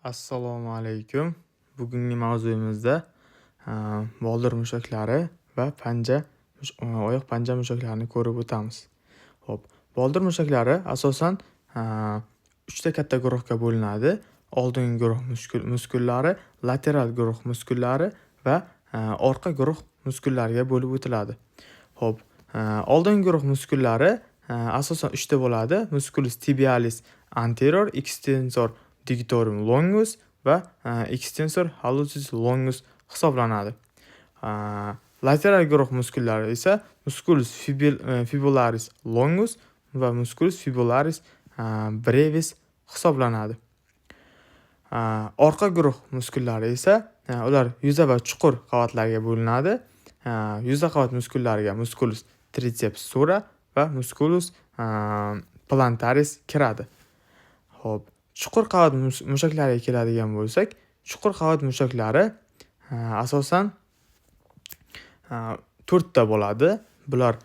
Assalomu alaykum. Bugungi mavzuyimizda boldir mushaklari va oyoq panja mushaklarini ko'rib o'tamiz. Xo'p, boldir mushaklari asosan 3 ta katta guruhga bo'linadi. Oldingi guruh muskullari, lateral guruh muskullari va orqa guruh muskullariga bo'lib o'tiladi. Xo'p, oldingi guruh muskullari asosan 3 ta bo'ladi. Musculus tibialis anterior, extensor digitorum longus va extensor hallucis longus hisoblanadi. Lateral guruh muskullari esa musculus fibularis longus va musculus fibularis brevis hisoblanadi. Orqa guruh muskullari esa ular yuza va chuqur qavatlarga bo'linadi. Yuza qavat muskullariga musculus triceps sura va musculus plantaris kiradi. Xo'p, chuqur qavat mushaklariga keladigan bo'lsak, chuqur qavat mushaklari asosan 4 ta bo'ladi. Bular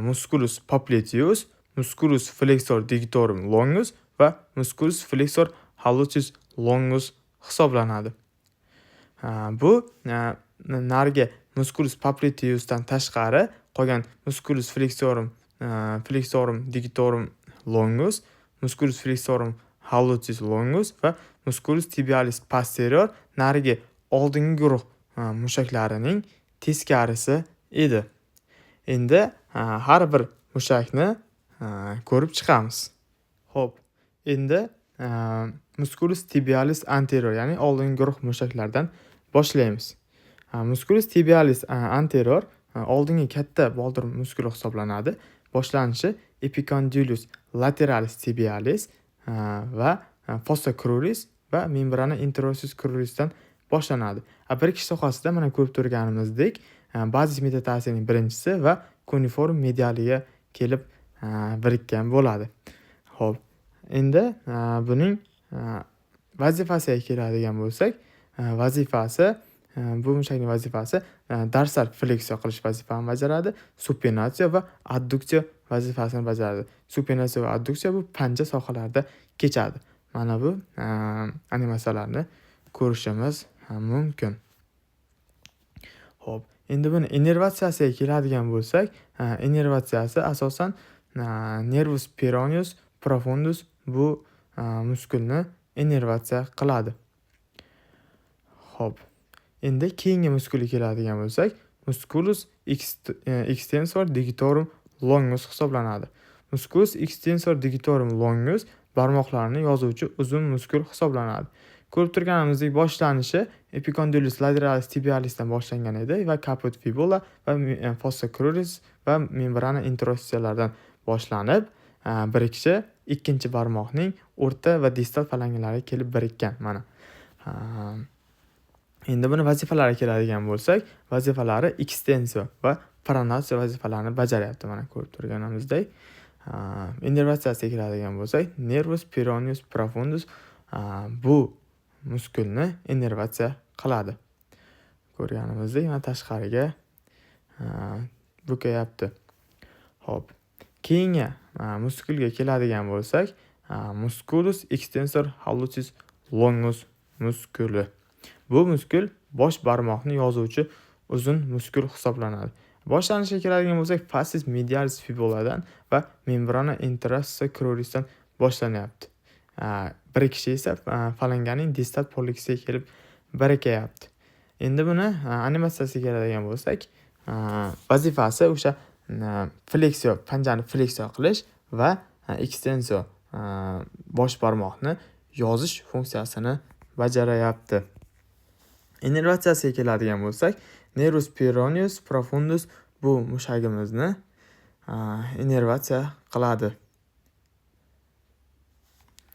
musculus popliteus, musculus flexor digitorum longus va musculus flexor hallucis longus hisoblanadi. Bu narigi musculus popliteusdan tashqari qolgan musculus flexorum digitorum longus, musculus flexorum hallucis longus va musculus tibialis posterior narigi oldingi guruh mushaklarining teskarisi edi. Endi har bir mushakni ko'rib chiqamiz. Xo'p, endi musculus tibialis anterior, ya'ni oldingi guruh mushaklardan boshlaymiz. Musculus tibialis anterior oldingi katta boldir muskuli hisoblanadi. Boshlanishi epicondylus lateralis tibialis va fossa cruris va membrana interosus crurisdan boshlanadi. Bir sohasida mana ko'rib turganimizdek, bazis metatasiyaning birinchisi va cuneiform medialiga kelib birikkan bo'ladi. Xo'p, endi buning vazifasiga keladigan bo'lsak, bu mushakning vazifasi dorsal fleksiya qilish vazifasini bajaradi, supinatsiya va adduksiya vazifasini bajaradi. Supinatsiya va adduksiya bu panja sohalarida kechadi. Mana bu animatsiyalarni ko'rishimiz mumkin. Xo'p, endi buni innervatsiyasiga keladigan bo'lsak, innervatsiyasi asosan nervus peroneus profundus bu muskulni innervatsiya qiladi. Xo'p, endi keyingi muskulga keladigan bo'lsak, musculus extensor digitorum longus hisoblanadi. Musculus extensor digitorum longus barmoqlarni yozuvchi uzun muskul hisoblanadi. Ko'rib turganimizdek, boshlanishi epicondylus lateralis tibialisdan boshlangan edi va caput fibula va fossa cruris va membrana interoslardan boshlanib, birikishi ikkinchi barmoqning o'rta va distal falangalariga kelib birikkan. Mana. Endi buni vazifalariga keladigan bo'lsak, vazifalari ekstensiya va pronatsiya vazifalarini bajaryapti. Mana ko'rib turganimizdek, innervatsiyasiga keladigan bo'lsak, nervus peroneus profundus bu muskulni innervatsiya qiladi. Ko'rganimizdek, mana tashqariga bukayapti. Xo'p, keyingi muskulga keladigan bo'lsak, musculus extensor hallucis longus muskuli. Bu muskul bosh barmoqni yozuvchi uzun muskul hisoblanadi. Boshlanishiga keladigan bo'lsak, fascis medialis fibuladan va membrana interosus crurisdan boshlanyapti. Birikishi esa falanganing distal poliksiga kelib birikayapti. Endi buni animatsiyasiga keladigan bo'lsak, vazifasi o'sha fleksiya, panjani fleksiya qilish va ekstensiya, bosh barmoqni yozish funksiyasini bajarayapti. Innervatsiyasiga keladigan bo'lsak, nervus peroneus profundus bu mushagimizni innervatsiya qiladi.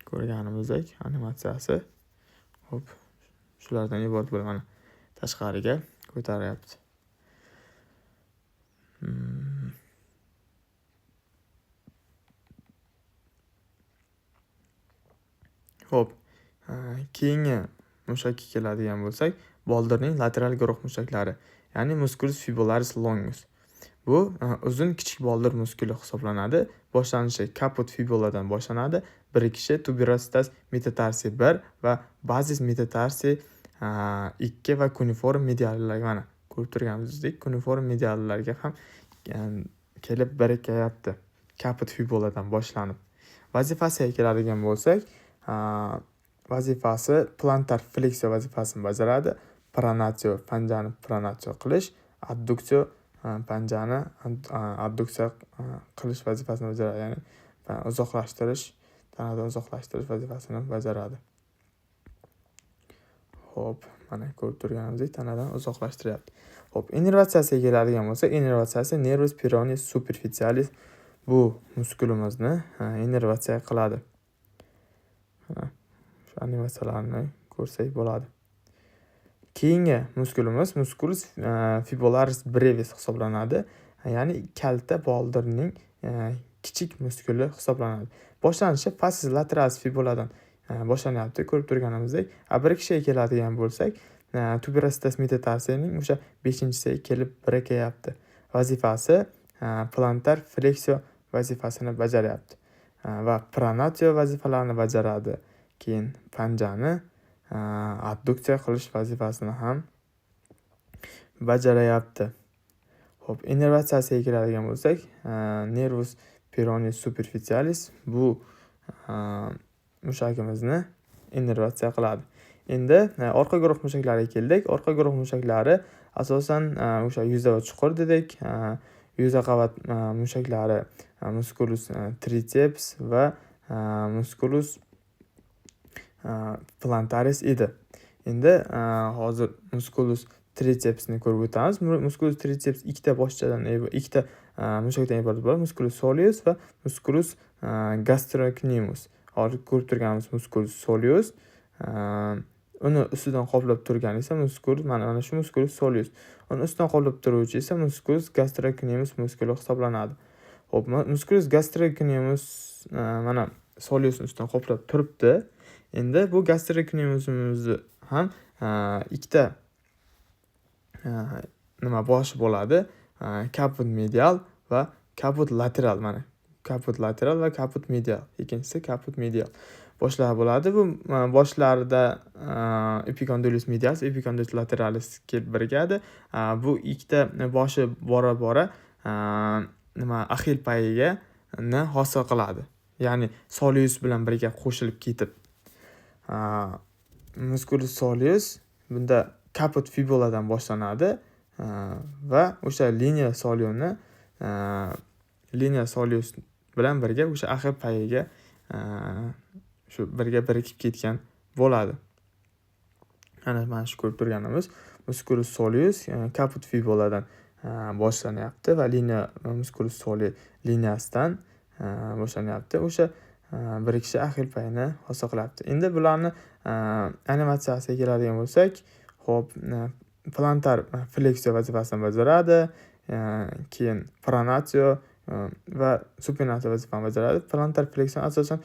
Ko'rganimizdek animatsiyasi. Xo'p, shulardan iborat bo'lib mana tashqariga ko'taryapti. Xo'p, keyingi mushakka keladigan bo'lsak, boldirning lateral guruh mushaklari, ya'ni musculus fibularis longus. Bu uzun kichik boldir muskuli hisoblanadi. Boshlanishi kaput fibuladan boshlanadi. Birikishi tuberositas metatarsi 1 va bazis metatarsi 2 va cuneiform mediallarga mana ko'rib turganimizdek cuneiform mediallarga ham kelib birikayapti. Kaput fibuladan boshlanib. Vazifasiga keladigan bo'lsak, vazifasi plantar fleksiya vazifasini bajaradi. Pronatio panjani pronatio qilish, adduksiya panjani adduksiya qilish vazifasini bajaradi. Ya'ni uzoqlashtirish, tanadan uzoqlashtirish vazifasini bajaradi. Xo'p, mana ko'rib turganimizdek tanadan uzoqlashtiryapti. Xo'p, innervatsiyasiga keladigan bo'lsak, innervatsiyasi nervus peroneus superficialis bu muskulimizni innervatsiya qiladi. Shu animatsiyalarni ko'rsak bo'ladi. Keyingi muskulimiz musculus fibularis brevis hisoblanadi. Ya'ni kalta boldirning kichik muskuli hisoblanadi. Boshlanishi fasciis lateralis fibuladan boshlanyapti. Ko'rib turganimizdek, bir kishiga keladigan bo'lsak, tuberositas metatarsining o'sha 5-chisiga kelib birikayapti. Vazifasi plantar fleksiya vazifasini bajaryapti va pronatio vazifalarini bajaradi. Keyin panjani adduksiya qilish vazifasini ham bajarayapti. Xo'p, innervatsiyasiga keladigan bo'lsak, nervus peroneus superficialis bu mushagimizni innervatsiya qiladi. Endi orqa guruh mushaklariga keldik. Orqa guruh mushaklari asosan o'sha yuza va chuqur dedik. Yuza qavat mushaklari musculus triceps va musculus plantaris edi. Endi hozir musculus tricepsni ko'rib o'tamiz. Musculus triceps ikkita mushakdan iborat bo'ladi. Musculus soleus va musculus gastrocnemius. Hozir ko'rib turganimiz musculus soleus, uni ustidan qoplab turgani esa mana shu musculus soleus. Uni ustidan qoplab turuvchi esa musculus gastrocnemius muskuli hisoblanadi. Xo'p, musculus gastrocnemius mana soleus ustidan qoplab turibdi. Endi bu gastrocnemiusimizni ham ikkita boshi bo'ladi. Caput medial va caput lateral. Mana caput lateral va caput medial. Ikkinchisi caput medial. Boshlar bo'ladi. Bu boshlarida epicondylus medialis, epicondylus lateralis kelib birikadi. Bu ikkita boshi bora-bora axil payiga hosil qiladi. Ya'ni soleus bilan birga qo'shilib ketib musculus soleus bunda caput fibuladan boshlanadi va o'sha liniya soleus bilan birga o'sha axil payiga shu birga birikib ketgan bo'ladi. Mana shu ko'rib turganimiz musculus soleus caput fibuladan boshlanyapti va musculus soleus liniyasidan boshlanyapti. O'sha birikishi axil payini hosil qilyapti. Endi bularni animatsiyasiga keladigan bo'lsak, xo'p, plantar fleksiya vazifasini bajaradi, keyin pronatio va supinatio vazifasini bajaradi. Plantar fleksiya asosan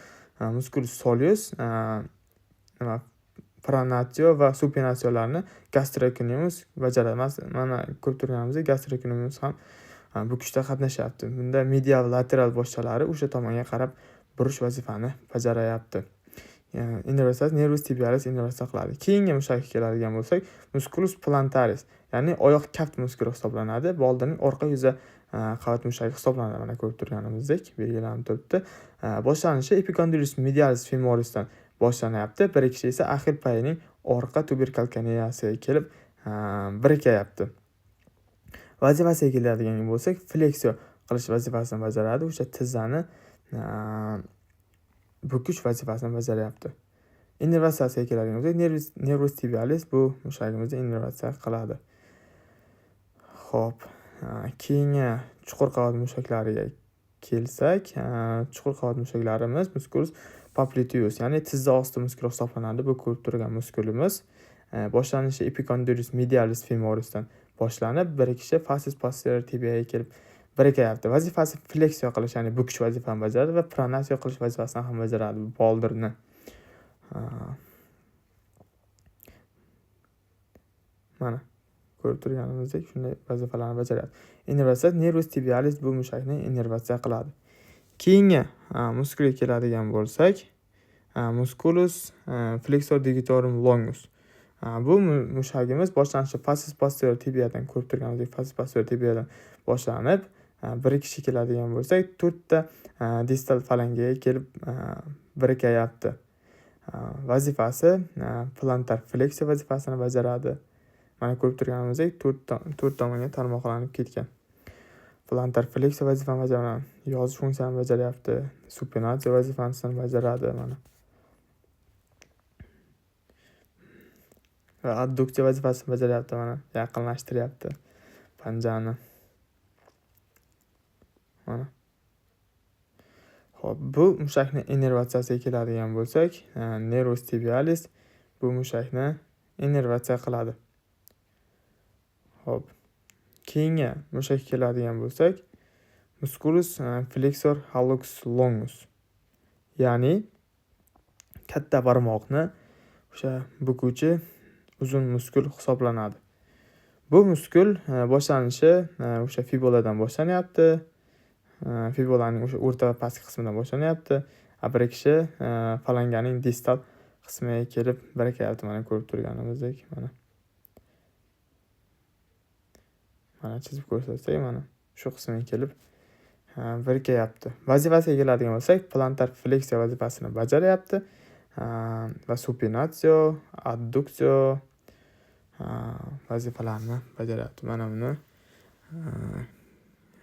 musculus soleus, pronatio va supinatiolarni gastrocnemius bajaradi. Mana ko'rib turganimizdek gastrocnemius ham bu kuchda qatnashyapti. Bunda medial lateral boshchalari o'sha tomonga qarab burish vazifani bajarayapti. Innervatsiya nervus tibialis innervatsiya qiladi. Keyingi mushakka keladigan bo'lsak, musculus plantaris, ya'ni oyoq kaft muskuli hisoblanadi. Boldirning orqa yuza qavat mushagi hisoblanadi. Mana ko'rib turganimizdek belgilanib turibdi. Boshlanishi epicondylus medialis femorisdan boshlanyapti. Birikishi esa axil payining orqa tuberkalkaniyasiga kelib birikayapti. Vazifasiga keladigan bo'lsak, fleksiya qilish vazifasini bajaradi. O'sha tizzani bukish vazifasini bajaryapti. Innervatsiyasiga keladigan bo'lsak, nervus tibialis bu mushagimizni innervatsiya qiladi. Xo'p, keyingi chuqur qavat mushaklariga kelsak, chuqur qavat mushaklarimiz musculus popliteus, ya'ni tizza osti muskuli hisoblanadi. Bu ko'rib turgan muskulimiz boshlanishi epicondylus medialis femorisdan boshlanib, birikishi fasciis posterior tibiaga kelib birikayapti. Vazifasi fleksiya qilish, ya'ni bukish vazifasini bajaradi va pronatio qilish vazifasini ham bajaradi boldirni. Mana ko'rib turganimizdek shunday vazifalarni bajaradi. innervatsiya nervus tibialis bu mushakni innervatsiya qiladi. Keyingi muskulga keladigan bo'lsak, musculus flexor digitorum longus. Bu mushagimiz boshlanishi fascius posterior tibiadan ko'rib turganimizdek fascius posterior tibiadan boshlanib, bir kishi keladigan bo'lsak, 4 ta distal falangaga kelib birikayapti. Vazifasi plantar fleksiya vazifasini bajaradi. Mana ko'rib turganimizdek 4 tomonga tarmoqlanib ketgan. Plantar fleksiya vazifasini bajaradi, yozish funksiyasini bajaryapti, supinatsiya vazifasini bajaradi mana. Va adduksiya vazifasini bajaryapti mana, yaqinlashtiryapti panjani. Mana. Xo'p, bu mushakni innervatsiyasiga keladigan bo'lsak, nervus tibialis bu mushakni innervatsiya qiladi. Xo'p. Keyingi mushakka keladigan bo'lsak, musculus flexor hallux longus. Ya'ni katta barmoqni o'sha bukuvchi uzun muskul hisoblanadi. Bu muskul boshlanishi o'sha fibuladan boshlanyapti. Fibulaning o'sha o'rta va pastki qismidan boshlanyapti. Bir kishi falanganing distal qismiga kelib birikayapti. Mana ko'rib turganimizdek, mana. Mana chizib ko'rsatsak, mana shu qismiga kelib birikayapti. Vazifasiga keladigan bo'lsak, plantar fleksiya vazifasini bajaryapti va supinatsiya, adduksiya vazifalarni bajaryapti. Mana buni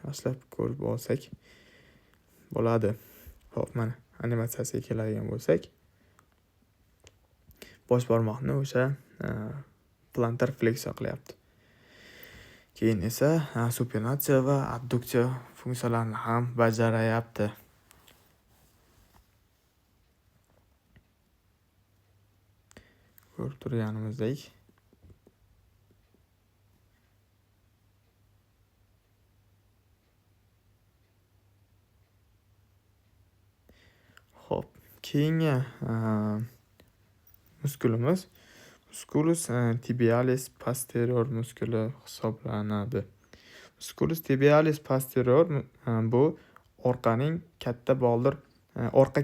yaxshilab ko'rib olsak bo'ladi. Xo'p, mana animatsiyasiga keladigan bo'lsak, bosh barmoqni o'sha plantar fleksiya qilyapti. Keyin esa supinatsiya va adduksiya funksiyalarini ham bajarayapti. Ko'rib turganimizdek. Xo'p, keyingi muskulimiz musculus tibialis posterior muskuli hisoblanadi. Musculus tibialis posterior bu orqa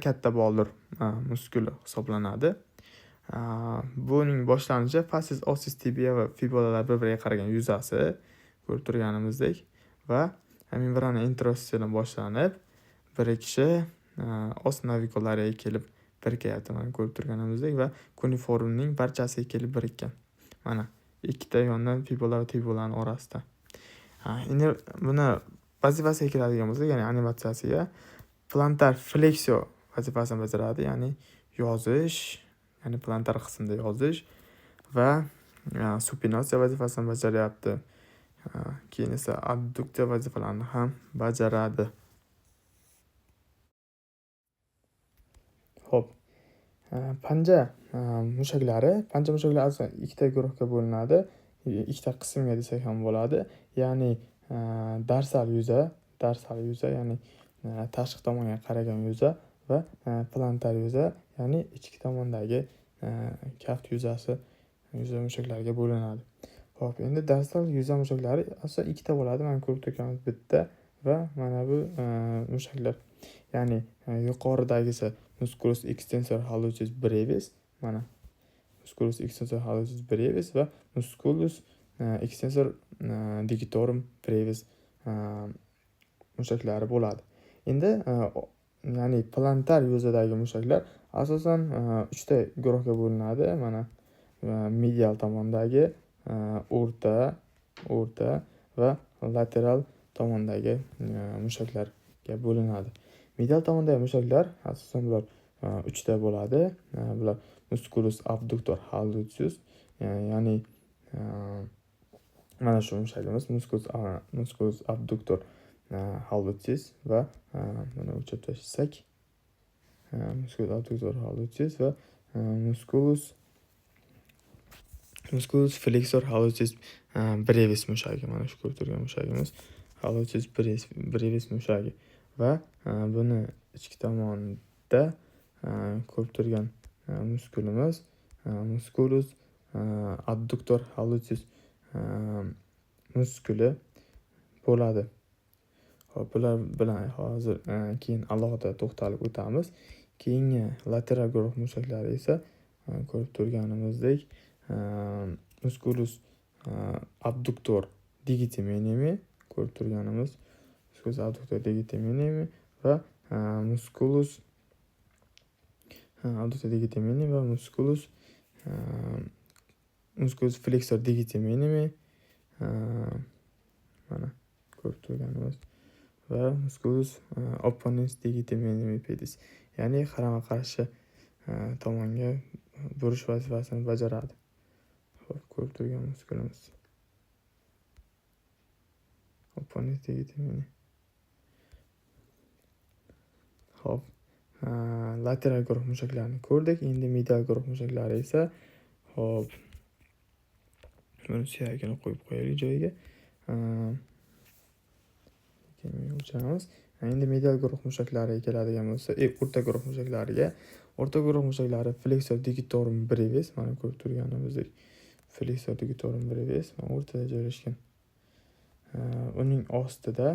katta boldir muskuli hisoblanadi. Buning boshlanishi fascius ossis tibia va fibulalar bir-biriga qaragan yuzasi ko'rib turganimizdek va membrana interostitidan boshlanib bir kishi os navikulariga kelib birikayapti. Mana ko'rib turganimizdek va kuniformning barchasiga kelib birikkan. Mana ikkita yondan fibula va tibulaning orasida. Buni vazifasiga keladigan bo'lsak, ya'ni animatsiyasiga plantar fleksiya vazifasini bajaradi, ya'ni yozish, ya'ni plantar qismida yozish va supinatsiya vazifasini bajaryapti. Keyin esa adduksiya vazifalarini ham bajaradi. Xo'p. Panja mushaklari asosan ikkita guruhga bo'linadi. Ikkita qismga desak ham bo'ladi. Ya'ni darsal yuza, ya'ni tashqi tomonga qaragan yuza va plantar yuza, ya'ni ichki tomondagi kaft yuza mushaklariga bo'linadi. Xo'p, endi darsal yuza mushaklari asosan ikkita bo'ladi. Mana ko'rib turganimiz bitta va mana bu mushaklar. Ya'ni yuqoridagisi musculus extensor hallucis brevis, mana musculus extensor hallucis brevis va musculus extensor digitorum brevis mushaklari bo'ladi. Endi ya'ni plantar yuzadagi mushaklar asosan 3 ta guruhga bo'linadi. Mana medial tomondagi, o'rta va lateral tomondagi mushaklarga bo'linadi. Medial tomondagi mushaklar asosan bular 3 ta bo'ladi. Bular musculus abductor hallucis, ya'ni mana shu mushagimiz musculus abductor hallucis va mana o'chirib tashlasak musculus abductor hallucis va musculus flexor hallucis brevis mushagi. Mana shu ko'rib turgan mushagimiz hallucis brevis mushagi va buni ichki tomonda ko'rib turgan muskulimiz musculus abductor hallucis muskuli bo'ladi. Hop, bular bilan hozir keyin alohida to'xtalib o'tamiz. Keyingi lateral guruh mushaklari esa ko'rib turganimizdek musculus abductor digiti minimi ko'rib turganimiz musculus abductor digiti minimi va musculus abductor digiti minimi va musculus flexor digiti minimi mana ko'rib turganimiz va musculus opponens digiti minimi pedis, ya'ni qarama qarshi tomonga burish vazifasini bajaradi. Xo'p, ko'rib turgan muskulimiz opponens digiti minimi. Xo'p, lateral guruh mushaklarini ko'rdik. Endi medial guruh mushaklari esa xo'p, buni suyagini qo'yib qo'yaylik joyiga. O'chiramiz. Endi medial guruh mushaklariga keladigan bo'lsa, o'rta guruh mushaklariga. O'rta guruh mushaklari flexor digitorum brevis, mana ko'rib turganimizdek flexor digitorum brevis o'rtada joylashgan. Uning ostida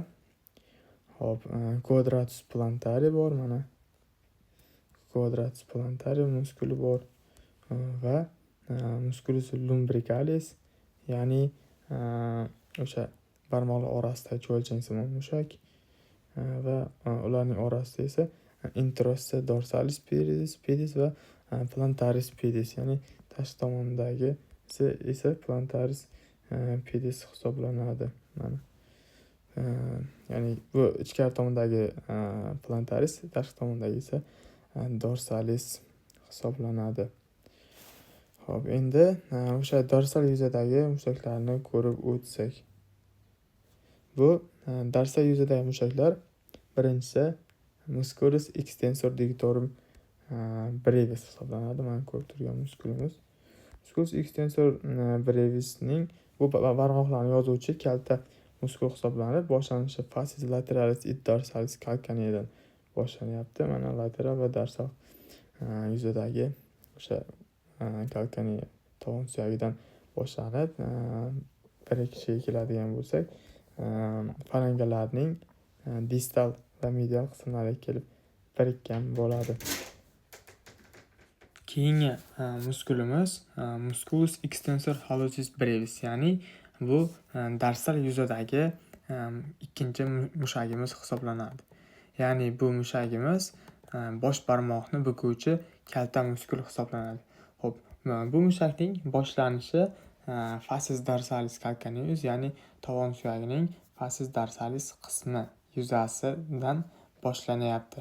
hop, quadratus plantari bor, mana quadratus plantari muskuli bor va musculus lumbricalis, ya'ni o'sha barmoqlar orasida cho'lchangsimon mushak va ularning orasida esa interossa dorsalis pedis va plantaris pedis, ya'ni tashqi tomondagi esa plantaris pedis hisoblanadi. Mana ya'ni bu ichkari tomondagi plantaris, tashqi tomondagi esa dorsalis hisoblanadi. Xo'p, endi o'sha dorsal yuzadagi mushaklarni ko'rib o'tsak. Bu dorsal yuzadagi mushaklar birinchisi musculus extensor digitorum brevis hisoblanadi. Mana ko'rib turgan muskulimiz. Musculus extensor brevisning bu barmoqlarni yozuvchi kalta muskul hisoblanib, boshlanishi fasciis lateralis id dorsalis calcaneadan boshlanyapti. Mana lateral va dorsal yuzadagi o'sha calcanea tovon suyagidan boshlanib, bir kishiga keladigan bo'lsak, falangalarning distal va medial qismlariga kelib birikkan bo'ladi. Keyingi muskulimiz musculus extensor hallucis brevis, ya'ni bu dorsal yuzadagi ikkinchi mushagimiz hisoblanadi. Ya'ni bu mushagimiz bosh barmoqni bukuvchi kalta muskul hisoblanadi. Xo'p, bu mushakning boshlanishi fasciis dorsalis calcaneus, ya'ni tovon suyagining fasciis dorsalis qismi yuzasidan boshlanyapti.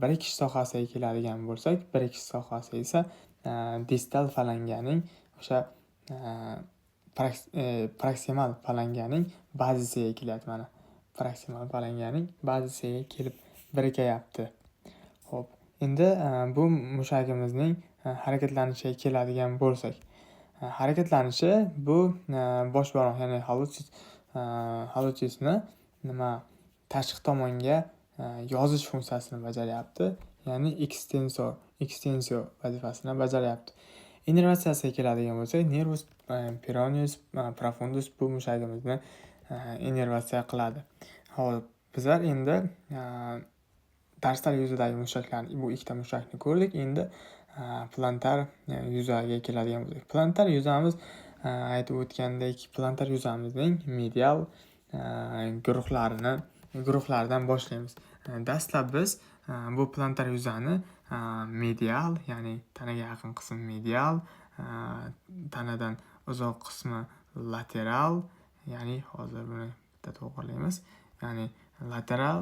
Birikish sohasiga keladigan bo'lsak, birikish sohasi esa distal falanganing o'sha proksimal falanganing bazasiga kelyapti. Mana proksimal falanganing bazasiga kelib birikayapti. Xo'p, endi bu mushagimizning harakatlanishiga keladigan bo'lsak, harakatlanishi bu bosh barmoq, ya'ni hallucisni tashqi tomonga yozish funksiyasini bajaryapti, ya'ni extensio vazifasini bajaryapti. Innervatsiyasiga keladigan bo'lsak, nervus peroneus profundus bu mushagimizni innervatsiya qiladi. Xo'p, bizlar endi dorsal yuzadagi mushaklarni, bu ikkita mushakni ko'rdik. Endi plantar yuzaga keladigan bo'lsak, plantar yuzamiz aytib o'tgandek, plantar yuzamizning medial guruhlaridan boshlaymiz. Dastlab biz bu plantar yuzani medial, ya'ni tanaga yaqin qism medial, tanadan uzoq qismi lateral, ya'ni hozir buni bitta to'g'rilaymiz, ya'ni lateral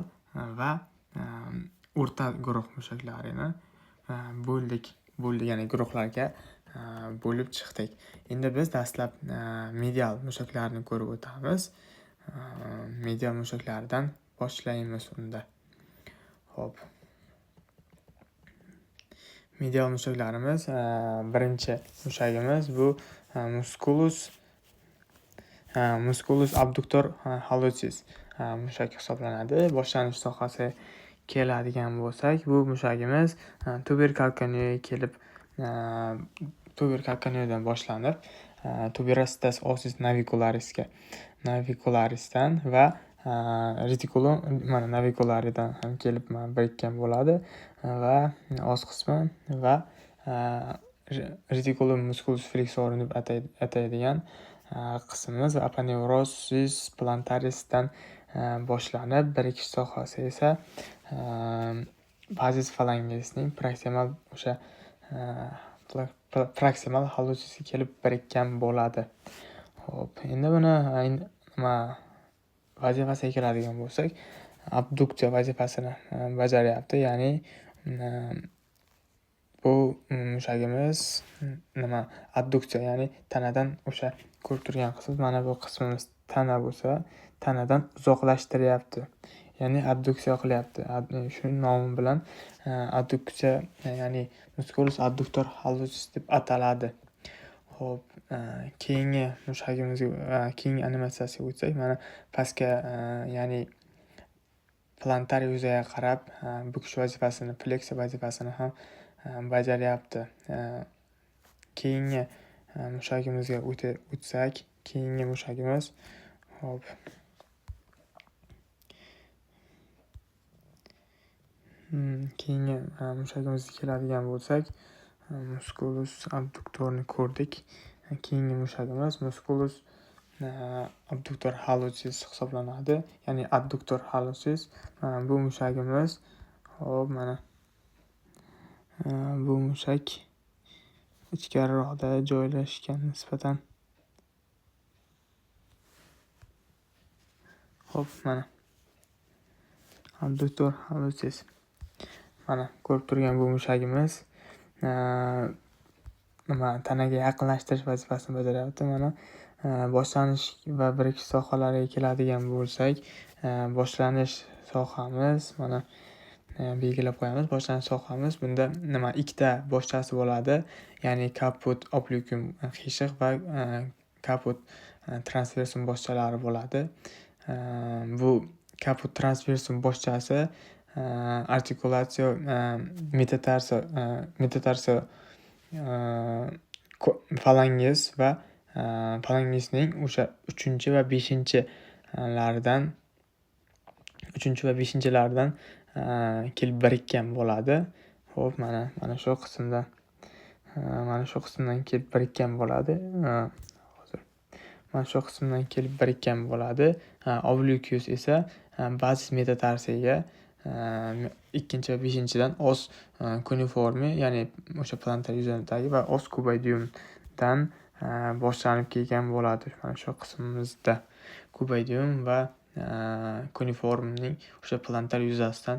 va o'rta guruh mushaklarini bo'ldik, ya'ni guruhlarga bo'lib chiqdik. Endi biz dastlab medial mushaklarni ko'rib o'tamiz. Medial mushaklaridan boshlaymiz unda. Xo'p. Medial mushaklarimiz, birinchi mushagimiz bu musculus abductor hallucis mushak hisoblanadi. Boshlanish sohasi keladigan bo'lsak, bu mushagimiz tuber calcaneaga kelib, tuber calcaneadan boshlanib tuberositas ossis navicularisdan va reticulum mana navicularidan ham kelib birikkan bo'ladi va os qismi va reticulum musculus flexorum deb ataydigan qismimiz aponeurosis plantarisdan boshlanib birikish sohasi esa bazis falangesning proksimal hallucisiga kelib birikkan bo'ladi. Xo'p, endi buni vazifasiga keladigan bo'lsak, abduktsiya vazifasini bajaryapti. Ya'ni bu mushagimiz adduktsiya, ya'ni tanadan o'sha ko'rib turgan qism, mana bu qismimiz tana bo'lsa, tanadan uzoqlashtiryapti. Ya'ni adduktsiya qilyapti. Shu nomi bilan adduktsiya, ya'ni musculus adduktor hallucis deb ataladi. Xo'p, keyingi mushagimizga, keyingi animatsiyasiga o'tsak, mana pastga, ya'ni plantar yuzaga qarab bukish vazifasini, fleksiya vazifasini ham bajaryapti. Keyingi mushagimizga o'tsak, keyingi mushagimiz, hop, keyingi mushagimizga keladigan bo'lsak, musculus adduktorni ko'rdik. Keyingi mushagimiz musculus adduktor hallucis hisoblanadi. Ya'ni adduktor hallucis bu mushagimiz. Hop, mana bu mushak ichkariroqda joylashgan nisbatan. Hop, mana adduktor hallucis. Mana ko'rib turgan bu mushagimiz tanaga yaqinlashtirish vazifasini bajaryapti. Mana boshlanish va birikish sohalariga keladigan bo'lsak, boshlanish sohamiz mana belgilab qo'yamiz. Boshlanish sohamiz bunda ikkita boshchasi bo'ladi. Ya'ni caput obliquum qiyshiq va caput transversum boshchalari bo'ladi. Bu caput transversum boshchasi artikulatsiya metatarso falanges va falangesning o'sha 3 va 5-laridan kelib birikkan bo'ladi. Xo'p, mana shu qismdan kelib birikkan bo'ladi. Mana shu qismdan kelib birikkan bo'ladi. Obliquus esa bazis metatarsiyaga 2 va 5-dan os cuneiformi, ya'ni o'sha plantar yuzidagi va os cuboidiumdan boshlanib kelgan bo'ladi. Mana shu qismimizda cuboidium va cuneiformning o'sha plantar yuzasidan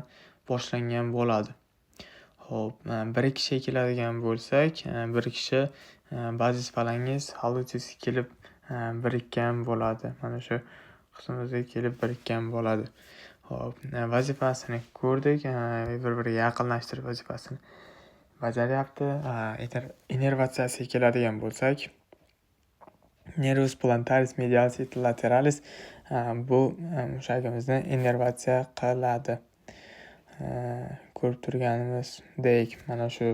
boshlangan bo'ladi. Xo'p, birikishga keladigan bo'lsak, birikishi bazis falanges hallucis kelib birikkan bo'ladi. Mana shu qismimizga kelib birikkan bo'ladi. Xo'p, vazifasini ko'rdik. Bir-biriga yaqinlashtirish vazifasini bajaryapti. Innervatsiyasiga keladigan bo'lsak, nervus plantaris medialis et lateralis bu mushagimizni innervatsiya qiladi. Ko'rib turganimizdek, mana shu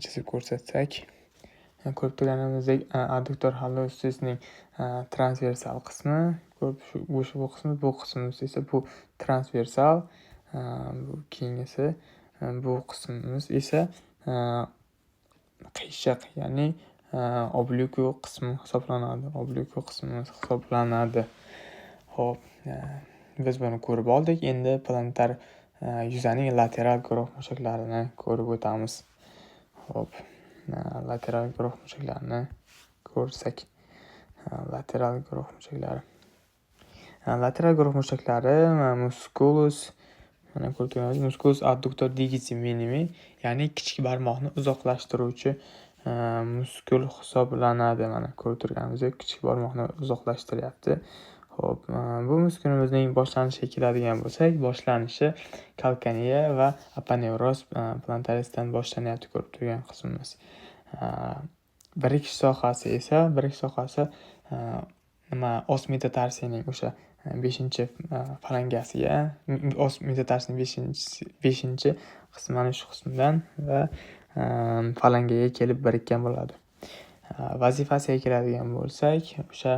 chizib ko'rsatsak, ko'rib turganimizdek adduktor hallucisning transversal qismi, bu qismimiz esa bu transversal, bu keyingisi, bu qismimiz esa qiyshiq, ya'ni obliqu qismi hisoblanadi. Xo'p, biz buni ko'rib oldik. Endi plantar yuzaning lateral guruh mushaklarini ko'rib o'tamiz. Xo'p, lateral guruh mushaklarini ko'rsak, lateral guruh mushaklari musculus, mana ko'rib turganimiz musculus adductor digiti minimi, ya'ni kichik barmoqni uzoqlashtiruvchi muskul hisoblanadi. Mana ko'rib turganimizdek kichik barmoqni uzoqlashtiryapti. Xo'p, bu muskulimizning boshlanishiga keladigan bo'lsak, boshlanishi kalkaniya va aponeuros plantarisdan boshlanyapti ko'rib turgan qismimiz. Birikish sohasi esa os metatarsiyaning o'sha 5-falangasiga, os metatarsiyaning 5-qismi mana shu qismdan va falangaga kelib birikkan bo'ladi. Vazifasiga keladigan bo'lsak, o'sha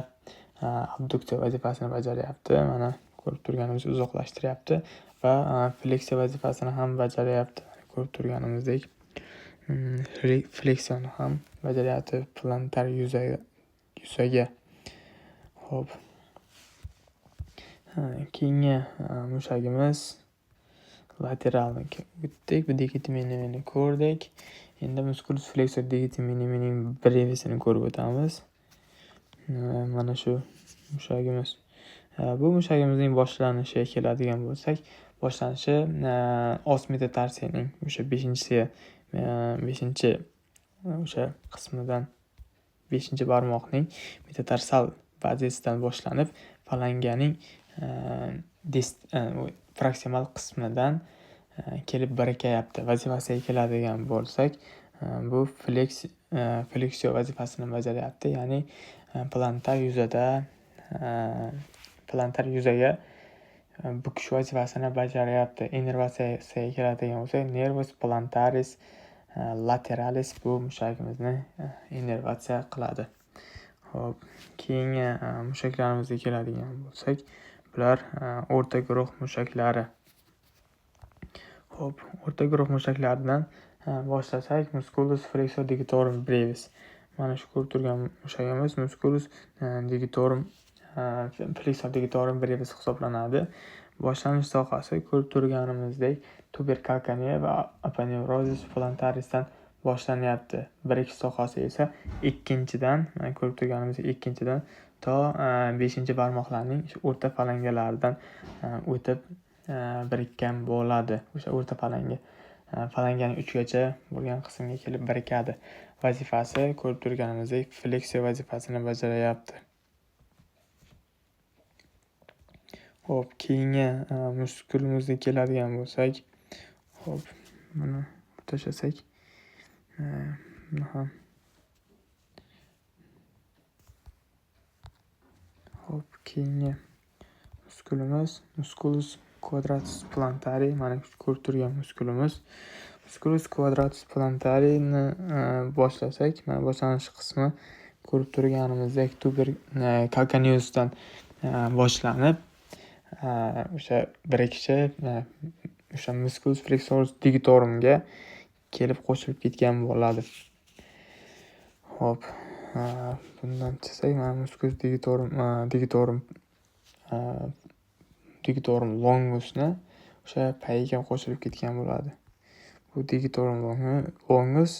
abduksiya vazifasini bajaryapti. Mana ko'rib turganimizdek uzoqlashtiryapti va fleksiya vazifasini ham bajaryapti. Ko'rib turganimizdek fleksiyani ham bajaryapti plantar yuzaga. Xo'p. Keyingi mushagimiz lateralni o'tdik. Bu digitominini ko'rdik. Endi musculus flexor digitominning brevisini ko'rib o'tamiz. Mana shu mushagimiz. Bu mushagimizning boshlanishiga keladigan bo'lsak, boshlanishi os metatarsiyaning o'sha 5-chi o'sha qismidan 5-barmoqning metatarsal bazasidan boshlanib, falanganing proksimal qismidan kelib birikayapti. Vazifasiga keladigan bo'lsak, bu fleksiyo vazifasini bajaryapti. Ya'ni plantar yuzaga bukish vazifasini bajaryapti. Innervatsiyasiga keladigan bo'lsak, nervus plantaris lateralis bu mushagimizni innervatsiya qiladi. Xo'p, keyingi mushaklarimizga keladigan bo'lsak, bular o'rta guruh mushaklari. Xo'p, o'rta guruh mushaklaridan boshlasak, musculus flexor digitorum brevis. Mana shu ko'rib turgan mushagimiz musculus digitorum flexor digitorum brevis hisoblanadi. Boshlanish sohasi ko'rib turganimizdek tuberkalkaniya va aponeurosis plantarisdan boshlanyapti. Birikish sohasi esa ko'rib turganimizdek ikkinchidan to 5-barmoqlarning o'rta falangalaridan o'tib birikkan bo'ladi. O'sha o'rta falanganing uchgacha bo'lgan qismga kelib birikadi. Vazifasi ko'rib turganimizdek fleksiya vazifasini bajaryapti. Xo'p, keyingi muskulimizga keladigan bo'lsak, xo'p, buni tashlasak, Xo'p, keyingi muskulimiz musculus quadratus plantari. Mana ko'rib turgan muskulimiz. Musculus quadratus plantarini boshlasak, mana boshlanish qismi ko'rib turganimizdek calcaneusdan boshlanib, o'sha birikishi o'sha musculus flexor digitorumga kelib qo'shilib ketgan bo'ladi. Xo'p, bundan chiqsak, mana musculus digitorum longusni o'sha payiga qo'shilib ketgan bo'ladi. Bu digitorum longus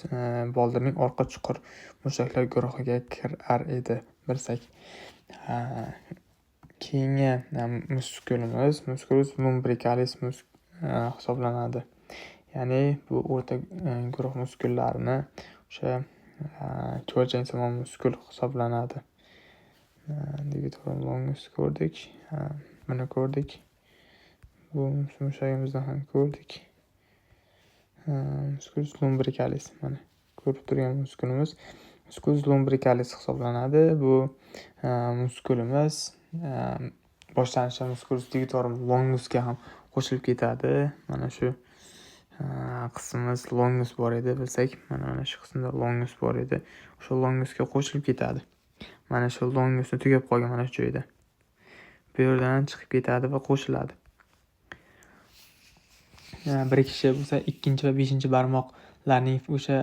boldirning orqa chuqur mushaklar guruhiga kirar edi, bilsak. Keyingi muskulimiz musculus lumbricalis hisoblanadi. Ya'ni bu o'rta guruh muskullarini o'sha cho'lchansimon muskul hisoblanadi. Digitorum longus ko'rdik. Buni ko'rdik. Bu mushagimizni ham ko'rdik. Musculus lumbricalis mana ko'rib turgan muskulimiz musculus lumbricalis hisoblanadi. Bu muskulimiz boshlanishi musculus digitorum longusga ham qo'shilib ketadi. Mana shu qismimiz longus bor edi, bilsak, mana shu qismda longus bor edi. O'sha longusga qo'shilib ketadi. Mana shu longusni tugab qolgan mana shu joyda. Bu yerdan chiqib ketadi va qo'shiladi. Birikishi bo'lsa 2 va 5-barmoqlarning o'sha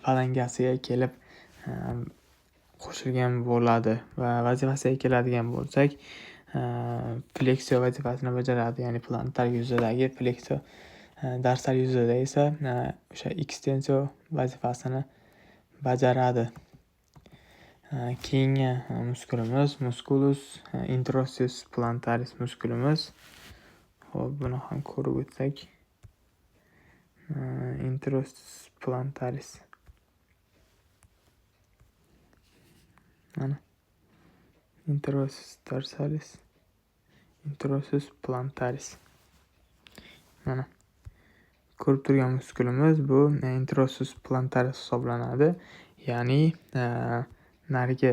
falangasiga kelib qo'shilgan bo'ladi va vazifasiga keladigan bo'lsak, fleksiya vazifasini bajaradi. Ya'ni plantar yuzadagi fleksiya, dorsal yuzada esa o'sha ekstensiyo vazifasini bajaradi. Keyingi muskulimiz musculus introssus plantaris muskulimiz. Xo'p, buni ham ko'rib o'tsak, introssus plantaris. Mana introssus dorsalis, introssus plantaris. Mana ko'rib turgan muskulimiz bu introssus plantaris hisoblanadi. Ya'ni narigi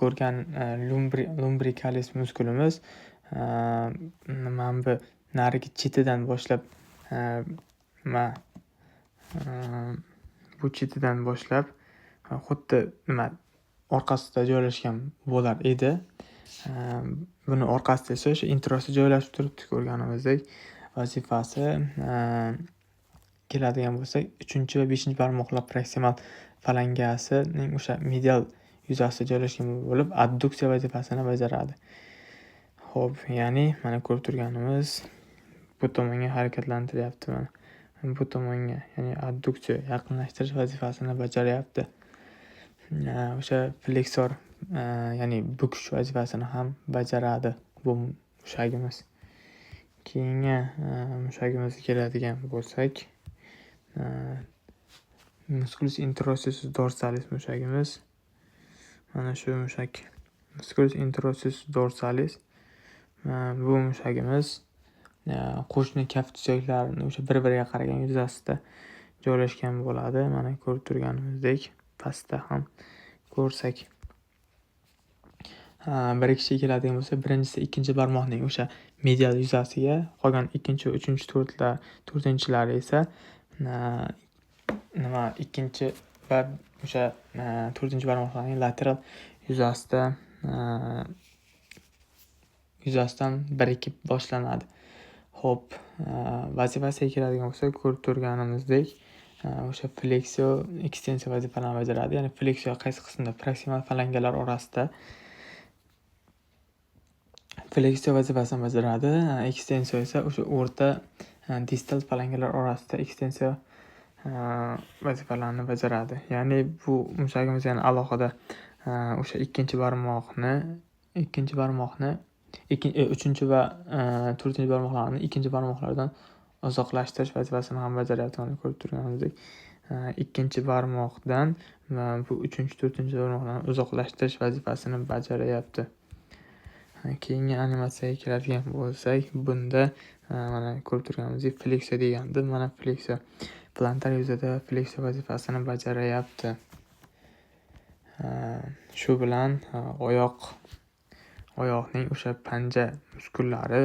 ko'rgan lumbricalis muskulimiz mana bu narigi chetidan boshlab bu chetidan boshlab xuddi orqasida joylashgan bo'lar edi. Buni orqasida esa o'sha introsi joylashib turibdi. Ko'rganimizdek vazifasi keladigan bo'lsak, 3 va 5 barmoqlar proksimal falangasining o'sha medial yuzasida joylashgan bo'lib, adduksiya vazifasini bajaradi. Xo'p, ya'ni mana ko'rib turganimiz bu tomonga harakatlantiryapti. Mana bu tomonga, ya'ni adduksiya yaqinlashtirish vazifasini bajaryapti. O'sha fleksor, ya'ni bukish vazifasini ham bajaradi bu mushagimiz. Keyingi mushagimizga keladigan bo'lsak, musculus interosus dorsalis mushagimiz. Mana shu mushak musculus interosus dorsalis. Bu mushagimiz qo'shni kaft suyaklarini o'sha bir-biriga qaragan yuzasida joylashgan bo'ladi. Mana ko'rib turganimizdek pastda ham ko'rsak, bir kishiga keladigan bo'lsa, birinchisi ikkinchi barmoqning o'sha medial yuzasiga, qolgan ikkinchi, uchinchi, to'rtinchilari esa ikkinchi va o'sha to'rtinchi barmoqlarning lateral yuzasidan birikib boshlanadi. Xo'p, vazifasiga keladigan bo'lsak, ko'rib turganimizdek o'sha fleksiyo ekstensiya vazifalarini bajaradi. Ya'ni fleksiyo qaysi qismda? Proksimal falangalar orasida fleksiyo vazifasini bajaradi. Ekstensiya esa o'sha o'rta distal falangalar orasida ekstensiya vazifalarini bajaradi. Ya'ni bu mushagimiz yana alohida o'sha uchinchi va to'rtinchi barmoqlarni ikkinchi barmoqlardan uzoqlashtirish vazifasini ham bajaryapti. Mana ko'rib turganimizdek, ikkinchi barmoqdan va bu uchinchi, to'rtinchi barmoqlarni uzoqlashtirish vazifasini bajaryapti. Keyingi animatsiyaga keladigan bo'lsak, bunda mana ko'rib turganimizdek fleksiya degandi. Mana fleksiya plantar yuzada fleksiya vazifasini bajaryapti. Shu bilan oyoqning o'sha panja muskullari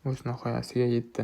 o'z nihoyasiga yetdi.